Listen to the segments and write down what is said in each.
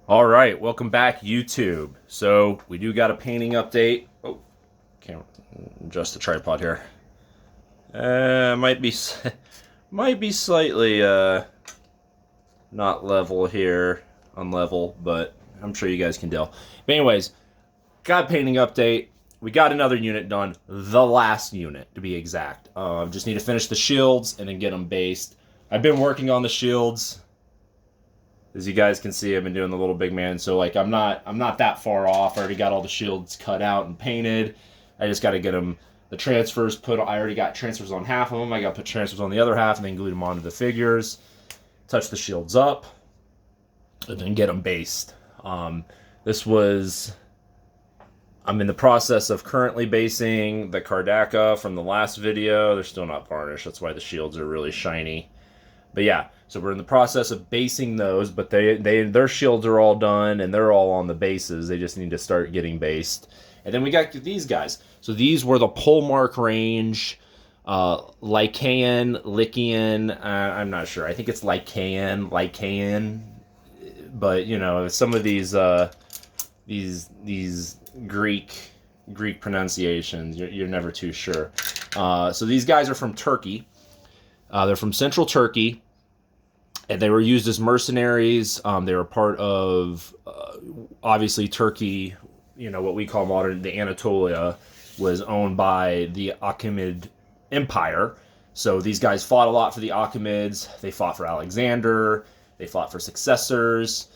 All right, welcome back, YouTube. So we do got a painting update. Oh, can't adjust the tripod here. Might be might be slightly not level here, unlevel, but I'm sure you guys can tell. But anyways, got a painting update. We got another unit done, the last unit to be exact. Just need to finish the shields and then get them based. I've been working on the shields. As you guys can see, I've been doing the little big man, so like I'm not that far off. I already got all the shields cut out and painted. I just got to get them the transfers put. I already got transfers on half of them. I got to put transfers on the other half and then glue them onto the figures. Touch the shields up and then get them based. This was I'm in the process of currently basing the Kardaka from the last video. They're still not varnished. That's why the shields are really shiny. But yeah, so we're in the process of basing those, but their shields are all done and they're all on the bases. They just need to start getting based. And then we got these guys. So these were the Polemark range, Lycaean. I'm not sure. I think it's Lycaean. But you know, some of these Greek pronunciations, you're never too sure. So these guys are from Turkey. They're from central Turkey, and they were used as mercenaries. They were part of, obviously, Turkey, you know, what we call modern, the Anatolia, was owned by the Achaemenid Empire. So these guys fought a lot for the Achaemenids. They fought for Alexander. They fought for successors.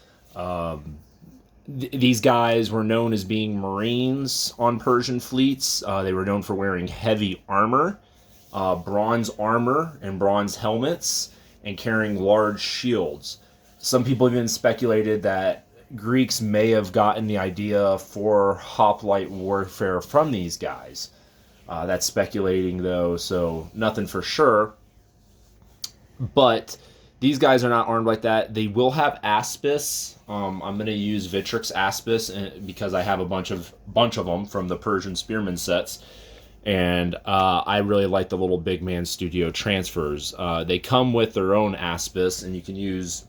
These guys were known as being Marines on Persian fleets. They were known for wearing heavy armor. Bronze armor and bronze helmets, and carrying large shields. Some people even speculated that Greeks may have gotten the idea for hoplite warfare from these guys. That's speculating, though, so nothing for sure. But these guys are not armed like that. They will have aspis. I'm going to use Vitrix aspis because I have a bunch of them from the Persian spearman sets. And I really like the little Big Man Studio transfers. They come with their own aspis, and you can use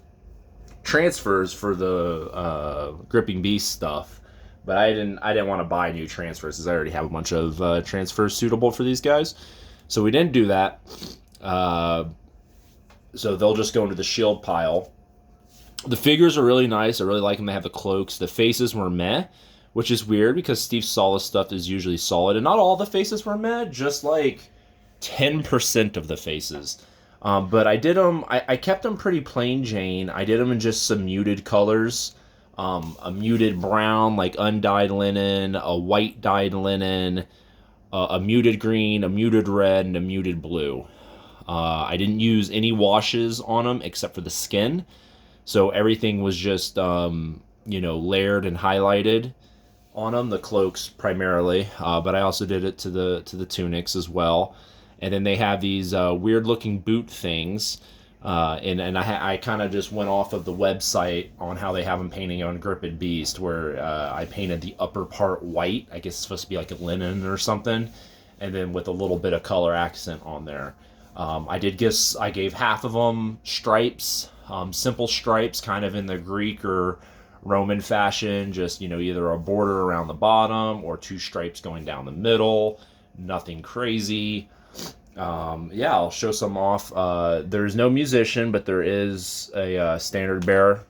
transfers for the gripping beast stuff. But I didn't want to buy new transfers because I already have a bunch of transfers suitable for these guys. So we didn't do that. So they'll just go into the shield pile. The figures are really nice. I really like them. They have the cloaks. The faces were meh, which is weird because Steve Salas stuff is usually solid, and not all the faces were meh, just like 10% of the faces. But I did them. I kept them pretty plain Jane. I did them in just some muted colors, a muted brown, like undyed linen, a white dyed linen, a muted green, a muted red, and a muted blue. I didn't use any washes on them except for the skin, so everything was just layered and highlighted on them, the cloaks primarily, but I also did it to the tunics as well. And then they have these weird looking boot things, and I kind of just went off of the website on how they have them painting on Gripped Beast, where I painted the upper part white. I guess it's supposed to be like a linen or something, and then with a little bit of color accent on there. I gave half of them stripes, simple stripes, kind of in the Greek or Roman fashion, just either a border around the bottom or two stripes going down the middle. Nothing crazy. I'll show some off. There's no musician, but there is a standard bearer.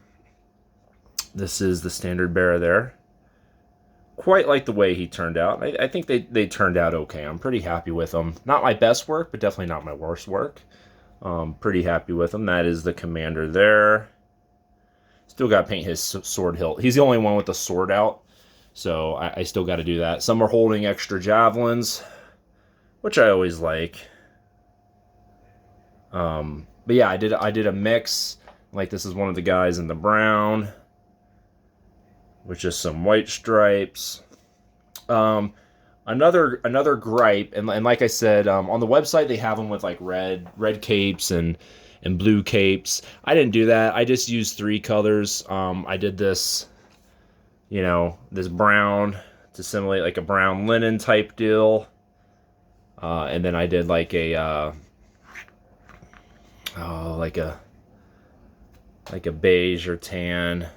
This is the standard bearer there. Quite like the way he turned out. I think they turned out okay. I'm pretty happy with them. Not my best work, but definitely not my worst work. Pretty happy with them. That is the commander there. Still got to paint his sword hilt. He's the only one with the sword out, so I still got to do that. Some are holding extra javelins, which I always like. But yeah, I did a mix. Like this is one of the guys in the brown, with just some white stripes. Another gripe, and like I said, on the website they have them with like red capes and blue capes. I didn't do that. I just used 3 colors. I did this, this brown to simulate like a brown linen type deal, and then I did like a like a beige or tan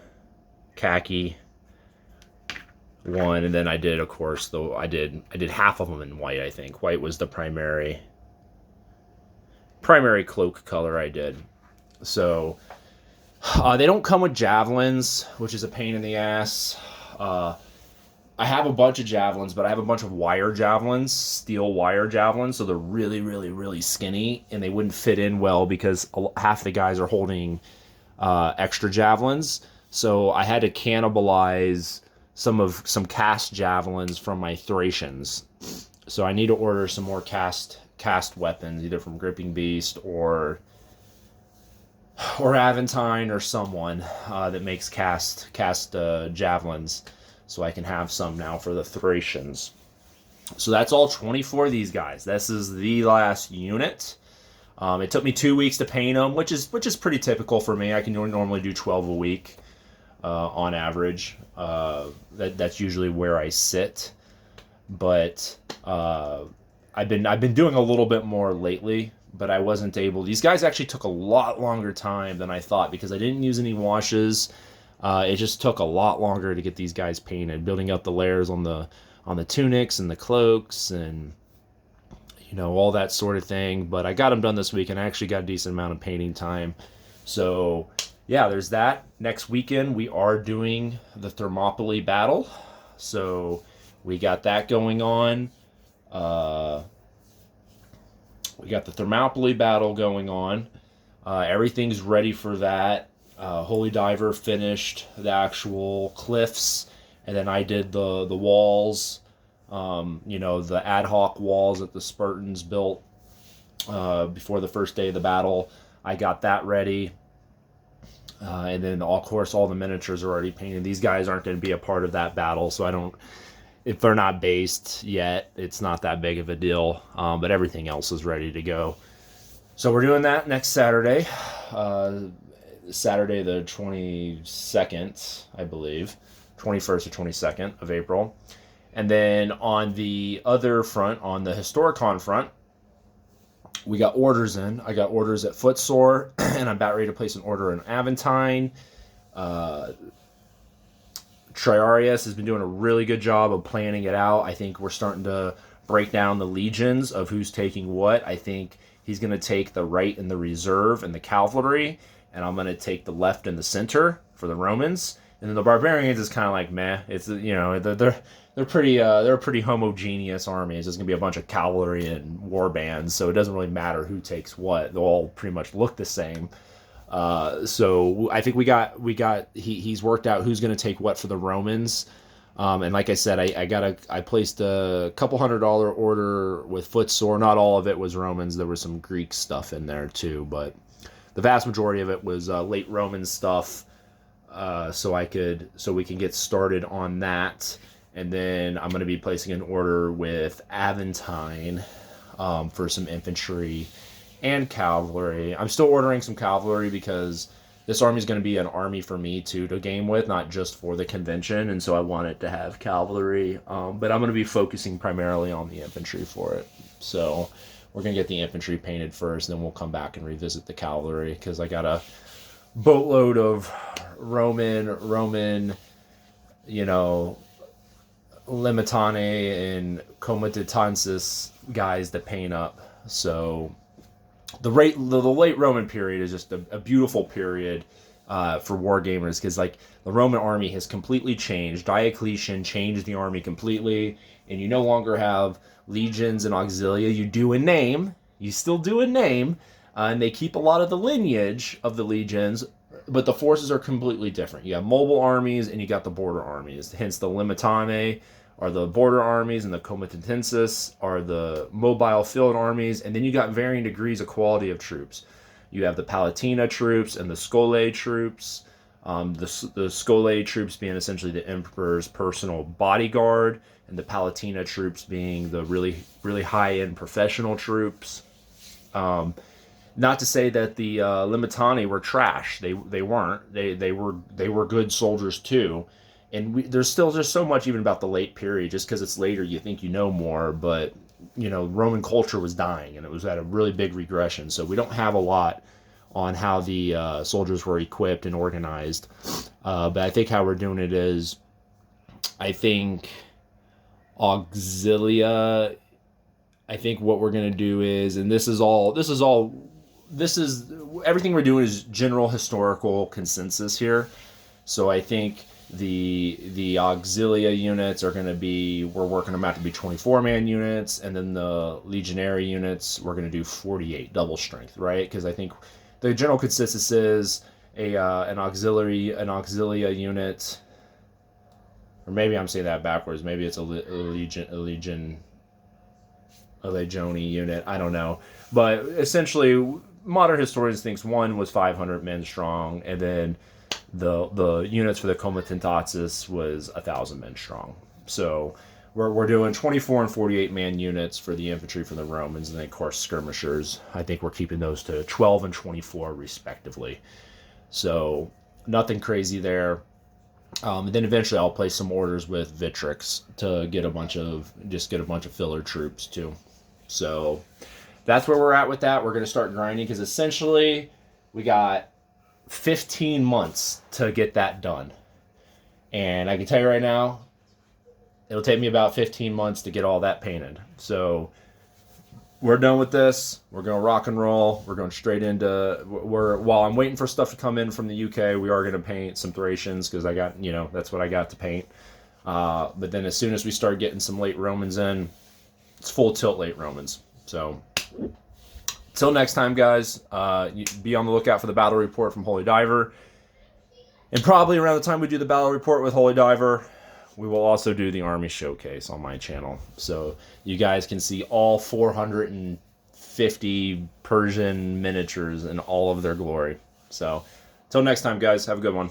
khaki one, and then I did, of course, though I did half of them in white. I think white was the primary cloak color I did. So they don't come with javelins, which is a pain in the ass. I have a bunch of javelins, but I have a bunch of wire javelins, steel wire javelins, so they're really, really, really skinny, and they wouldn't fit in well because half the guys are holding extra javelins. So I had to cannibalize some cast javelins from my Thracians. So I need to order some more cast weapons, either from Gripping Beast or Aventine or someone that makes cast javelins, so I can have some now for the Thracians. So that's all 24 of these guys. This is the last unit. It took me 2 weeks to paint them, which is pretty typical for me. I can normally do 12 a week on average. That's usually where I sit. But I've been doing a little bit more lately, but I wasn't able. These guys actually took a lot longer time than I thought because I didn't use any washes. It just took a lot longer to get these guys painted, building up the layers on the tunics and the cloaks and all that sort of thing. But I got them done this week, and I actually got a decent amount of painting time. So yeah, there's that. Next weekend we are doing the Thermopylae battle, so we got that going on. We got the Thermopylae battle going on. Everything's ready for that. Holy Diver finished the actual cliffs, and then I did the walls, the ad hoc walls that the Spartans built before the first day of the battle. I got that ready. And then, of course, all the miniatures are already painted. These guys aren't going to be a part of that battle, so if they're not based yet, it's not that big of a deal. But everything else is ready to go. So we're doing that next Saturday. Saturday the 22nd, I believe. 21st or 22nd of April. And then on the other front, on the Historicon front, we got orders in. I got orders at Footsore, and I'm about ready to place an order in Aventine. Triarius has been doing a really good job of planning it out. I think we're starting to break down the legions of who's taking what. I think he's going to take the right and the reserve and the cavalry, and I'm going to take the left and the center for the Romans. And then the barbarians is kind of like meh. It's they're a pretty homogeneous armies. There's going to be a bunch of cavalry and war bands, so it doesn't really matter who takes what. They'll all pretty much look the same. So I think he's worked out who's going to take what for the Romans. And like I said, I placed a couple $100 order with Footsore. Not all of it was Romans. There was some Greek stuff in there too, but the vast majority of it was late Roman stuff. So we can get started on that. And then I'm going to be placing an order with Aventine for some infantry and cavalry. I'm still ordering some cavalry because this army is going to be an army for me too to game with, not just for the convention. And so I want it to have cavalry. But I'm going to be focusing primarily on the infantry for it. So we're going to get the infantry painted first, then we'll come back and revisit the cavalry because I got a boatload of Roman, Limitane and Comitatensis guys that paint up. So the late Roman period is just a beautiful period for wargamers because the Roman army has completely changed. Diocletian changed the army completely, and you no longer have legions and auxilia. You still do a name, and they keep a lot of the lineage of the legions, but the forces are completely different. You have mobile armies and you got the border armies. Hence the Limitane are the border armies and the Comitatensis are the mobile field armies. And then you got varying degrees of quality of troops. You have the Palatina troops and the Scolae troops. The Scolae troops being essentially the emperor's personal bodyguard, and the Palatina troops being the really, really high-end professional troops. Not to say that the Limitani were trash. They weren't. They were good soldiers too. And there's still just so much even about the late period. Just because it's later, you think you know more. But Roman culture was dying, and it was at a really big regression. So we don't have a lot on how the soldiers were equipped and organized. But I think how we're doing it is, I think Auxilia. I think what we're gonna do is, and this is everything we're doing is general historical consensus here. So I think the Auxilia units are going to be, we're working them out to be 24-man units, and then the legionary units we're going to do 48 double strength, right? Because I think the general consensus is an Auxilia unit, or maybe I'm saying that backwards. Maybe it's a legioni unit. I don't know, but essentially, modern historians thinks one was 500 men strong, and then the units for the Comitatus was 1,000 men strong. So we're doing 24 and 48 man units for the infantry for the Romans, and then of course skirmishers. I think we're keeping those to 12 and 24 respectively. So nothing crazy there. And then eventually I'll place some orders with Vitrix to get a bunch of filler troops too. So that's where we're at with that. We're going to start grinding because essentially we got 15 months to get that done. And I can tell you right now, it'll take me about 15 months to get all that painted. So we're done with this. We're going to rock and roll. We're going straight into, while I'm waiting for stuff to come in from the UK, we are going to paint some Thracians because I got, that's what I got to paint. But then as soon as we start getting some late Romans in, it's full tilt late Romans. So till next time, guys, be on the lookout for the battle report from Holy Diver. And probably around the time we do the battle report with Holy Diver, we will also do the army showcase on my channel. So you guys can see all 450 Persian miniatures in all of their glory. So till next time, guys, have a good one.